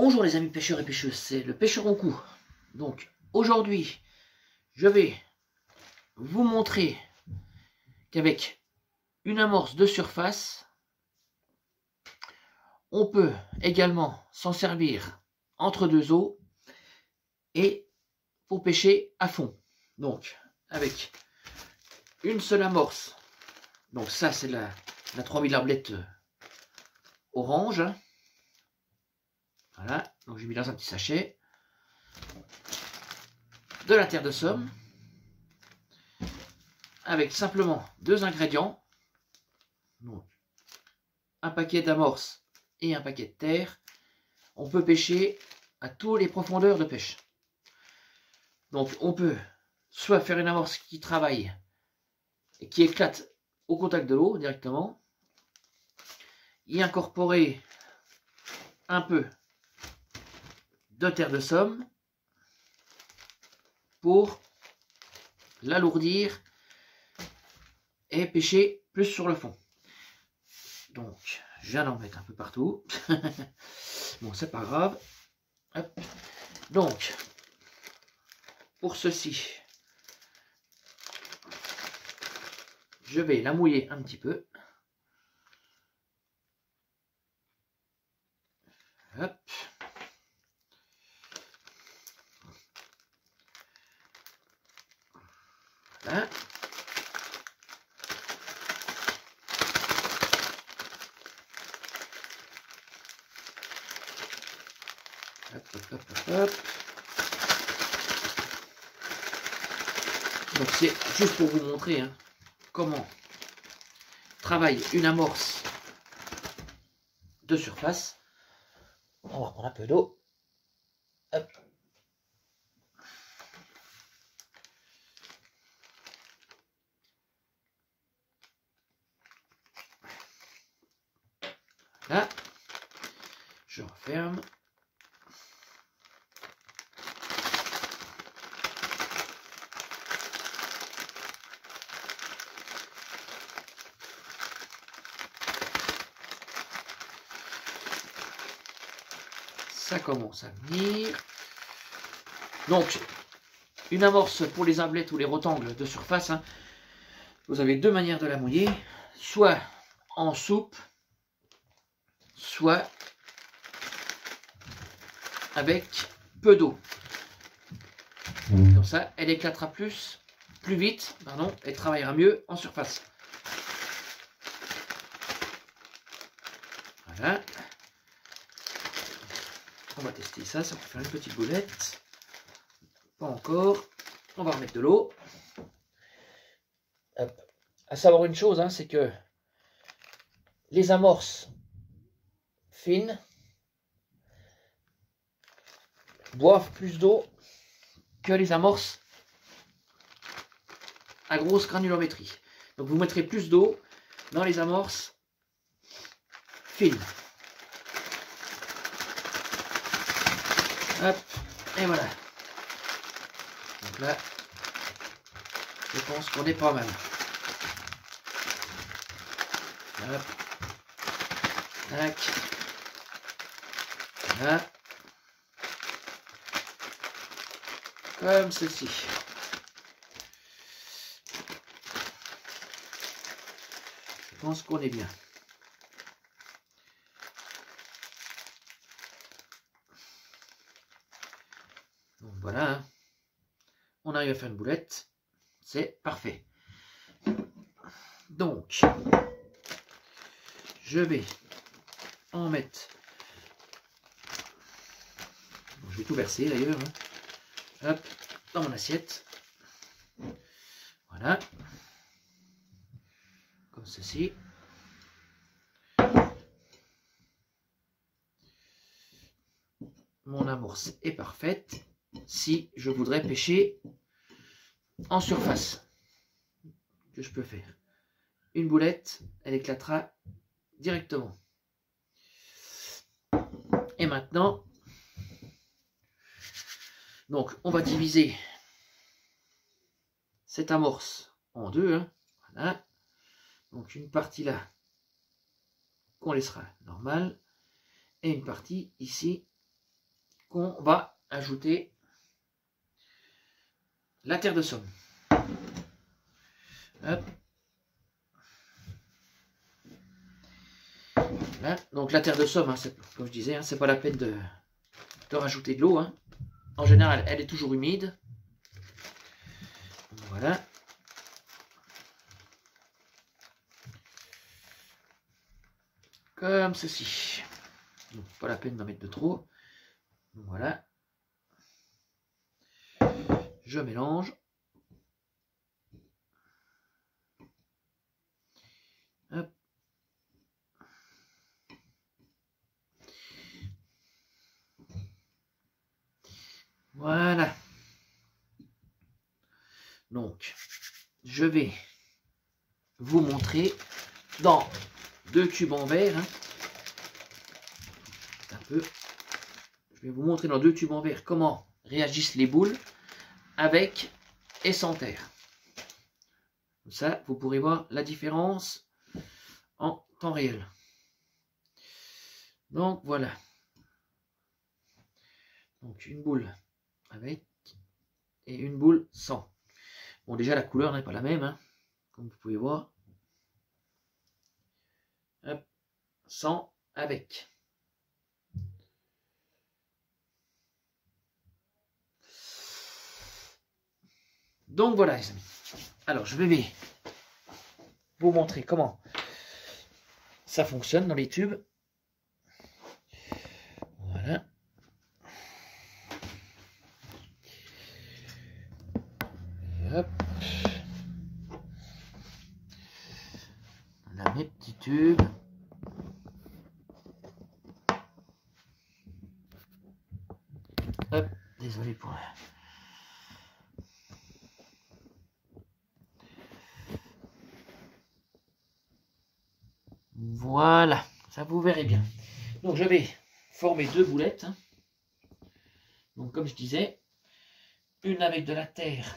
Bonjour les amis pêcheurs et pêcheuses, c'est le pêcheur au cou. Donc aujourd'hui, je vais vous montrer qu'avec une amorce de surface, on peut également s'en servir entre deux eaux et pour pêcher à fond. Donc avec une seule amorce, donc ça c'est la 3000 arblette orange. Voilà, donc j'ai mis dans un petit sachet de la terre de Somme avec simplement deux ingrédients, donc un paquet d'amorces et un paquet de terre. On peut pêcher à toutes les profondeurs de pêche. Donc on peut soit faire une amorce qui travaille et qui éclate au contact de l'eau directement, y incorporer un peu de terre de Somme pour l'alourdir et pêcher plus sur le fond. Donc je viens d'en mettre un peu partout. Bon, c'est pas grave. Hop. Donc pour ceci, je vais la mouiller un petit peu. Hop. Voilà. Hop, hop, hop, hop, hop. Donc c'est juste pour vous montrer comment travaille une amorce de surface. On va reprendre un peu d'eau. Hop. Là, je referme. Ça commence à venir. Donc, une amorce pour les arblètes ou les rotangles de surface, vous avez deux manières de la mouiller. Soit en soupe, soit avec peu d'eau. Comme ça, elle éclatera plus vite, pardon, et travaillera mieux en surface. Voilà. On va tester ça, ça va faire une petite boulette. Pas encore. On va remettre de l'eau. À savoir une chose, c'est que les amorces fines boivent plus d'eau que les amorces à grosse granulométrie. Donc vous mettrez plus d'eau dans les amorces fines. Hop, et voilà. Donc là, je pense qu'on est pas mal. Hop. Tac. Voilà. Comme ceci. Je pense qu'on est bien. Donc voilà. On arrive à faire une boulette. C'est parfait. Donc, je vais en mettre. Bon, je vais tout verser d'ailleurs. Hop, dans mon assiette. Voilà. Comme ceci. Mon amorce est parfaite. Si je voudrais pêcher en surface, que je peux faire une boulette, elle éclatera directement. Et maintenant, donc on va diviser cette amorce en deux. Voilà. Donc une partie là qu'on laissera normale et une partie ici qu'on va ajouter la terre de somme. Hop. Voilà. Donc la terre de somme, hein, comme je disais, hein, c'est pas la peine de rajouter de l'eau. Hein. En général, elle est toujours humide. Voilà. Comme ceci. Donc, pas la peine d'en mettre de trop. Voilà. Je mélange. Hop. Voilà. Donc, je vais vous montrer dans 2 tubes en verre. Hein, un peu. Je vais vous montrer dans 2 tubes en verre comment réagissent les boules avec et sans terre. Comme ça, vous pourrez voir la différence en temps réel. Donc voilà. Donc une boule avec et une boule sans. Bon, déjà la couleur n'est pas la même, hein, comme vous pouvez voir. Hop, sans, avec. Donc voilà les amis. Alors je vais vous montrer comment ça fonctionne dans les tubes. Voilà. Et hop. Là mes petits tubes. Hop, désolé pour... Voilà, ça vous verrez bien. Donc je vais former 2 boulettes. Hein. Donc comme je disais, une avec de la terre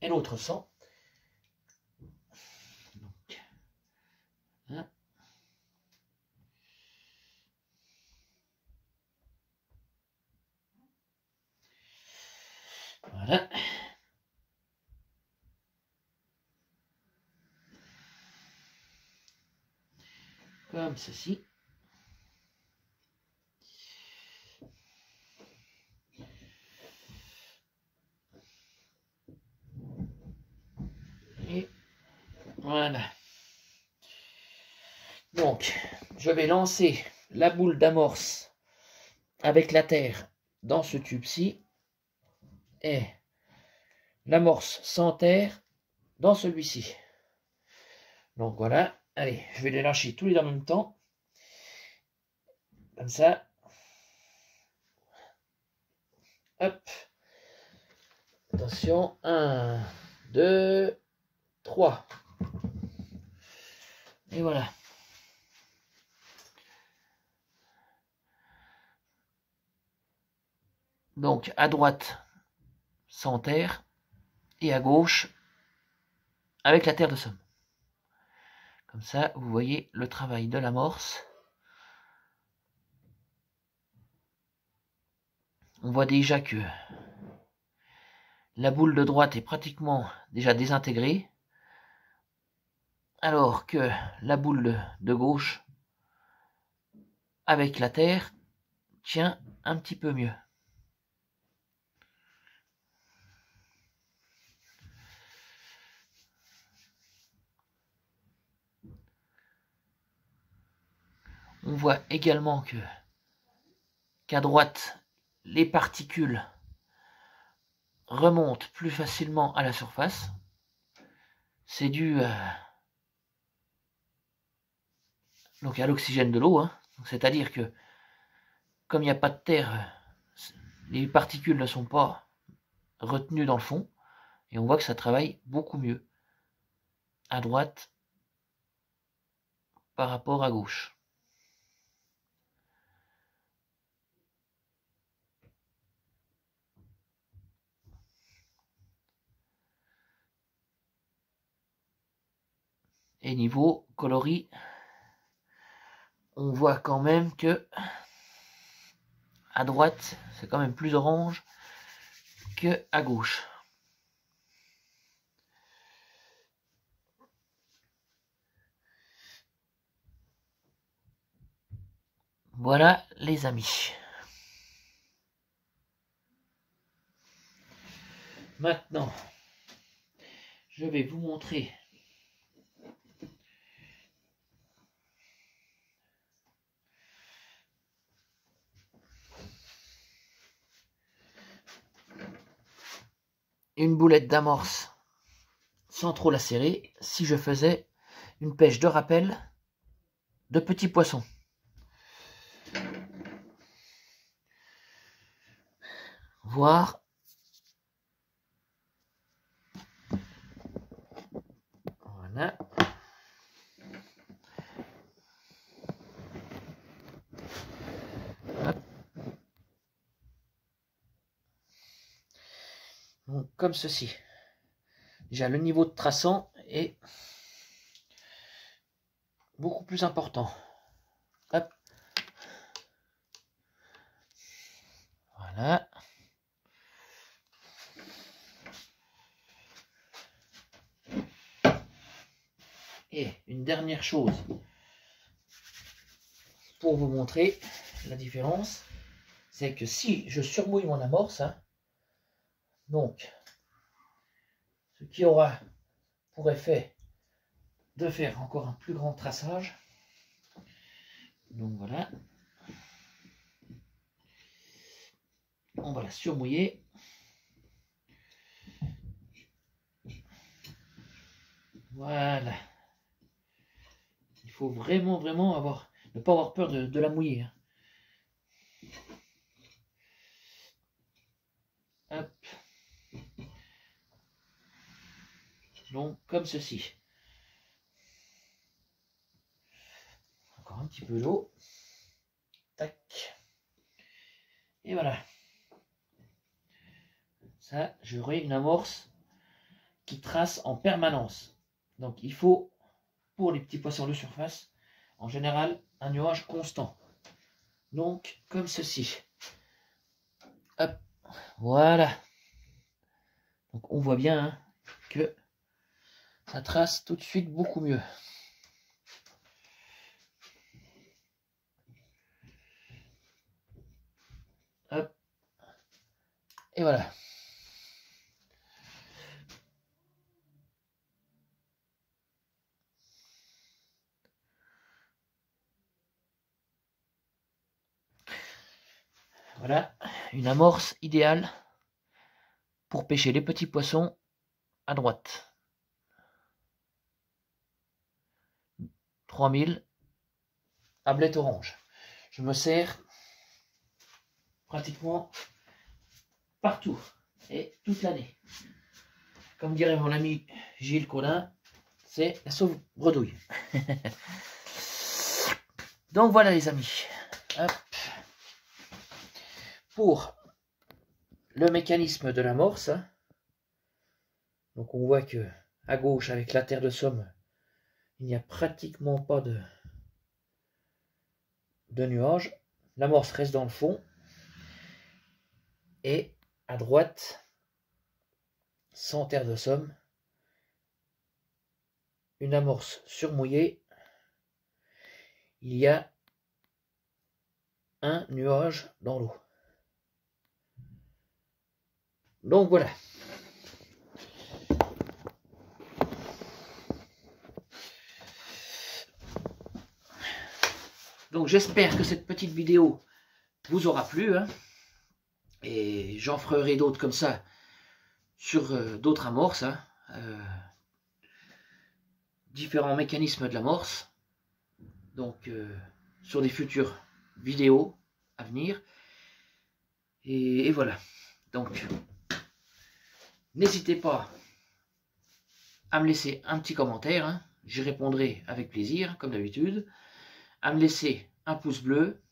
et l'autre sans. Donc, hein. Voilà. Comme ceci. Et voilà. Donc, je vais lancer la boule d'amorce avec la terre dans ce tube-ci et l'amorce sans terre dans celui-ci. Donc voilà. Allez, je vais les lâcher tous les deux en même temps. Comme ça. Hop. Attention. 1, 2, 3. Et voilà. Donc à droite sans terre et à gauche avec la terre de somme. Comme ça, vous voyez le travail de l'amorce. On voit déjà que la boule de droite est pratiquement déjà désintégrée, alors que la boule de gauche, avec la terre, tient un petit peu mieux. On voit également qu'à droite, les particules remontent plus facilement à la surface. C'est dû donc à l'oxygène de l'eau, hein. C'est-à-dire que comme il n'y a pas de terre, les particules ne sont pas retenues dans le fond, et on voit que ça travaille beaucoup mieux à droite par rapport à gauche. Et niveau coloris, on voit quand même que à droite, c'est quand même plus orange que à gauche. Voilà les amis. Maintenant, je vais vous montrer une boulette d'amorce sans trop la serrer si je faisais une pêche de rappel de petits poissons. Voir. Voilà. Hop. Donc, comme ceci. Déjà, le niveau de traçant est beaucoup plus important. Hop. Voilà. Et une dernière chose pour vous montrer la différence, c'est que si je surmouille mon amorce, hein, donc ce qui aura pour effet de faire encore un plus grand traçage. Donc voilà, on va la surmouiller. Voilà. Il faut vraiment ne pas avoir peur de la mouiller. Hop. Donc comme ceci. Encore un petit peu d'eau. Tac. Et voilà. Ça, j'aurai une amorce qui trace en permanence. Donc il faut, pour les petits poissons de surface, en général, un nuage constant. Donc, comme ceci. Hop, voilà. Donc on voit bien hein, que ça trace tout de suite beaucoup mieux. Hop. Et voilà. Voilà, une amorce idéale pour pêcher les petits poissons à droite. 3000 ablette orange. Je me sers pratiquement partout et toute l'année. Comme dirait mon ami Gilles Collin, c'est la sauve bredouille. Donc voilà les amis. Hop. Pour le mécanisme de l'amorce, donc on voit que à gauche avec la terre de Somme, il n'y a pratiquement pas de nuages. L'amorce reste dans le fond. Et à droite, sans terre de Somme, une amorce surmouillée, il y a un nuage dans l'eau. Donc voilà. Donc j'espère que cette petite vidéo vous aura plu. Hein, et j'en ferai d'autres comme ça sur d'autres amorces. Hein, différents mécanismes de l'amorce. Donc sur des futures vidéos à venir. Et voilà. Donc n'hésitez pas à me laisser un petit commentaire. Hein, j'y répondrai avec plaisir, comme d'habitude. À me laisser un pouce bleu.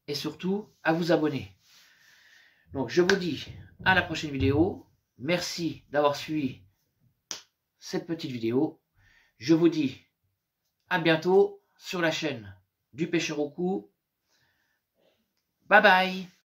Et surtout, à vous abonner. Donc je vous dis à la prochaine vidéo. Merci d'avoir suivi cette petite vidéo. Je vous dis à bientôt sur la chaîne du pêcheur au cou. Bye bye!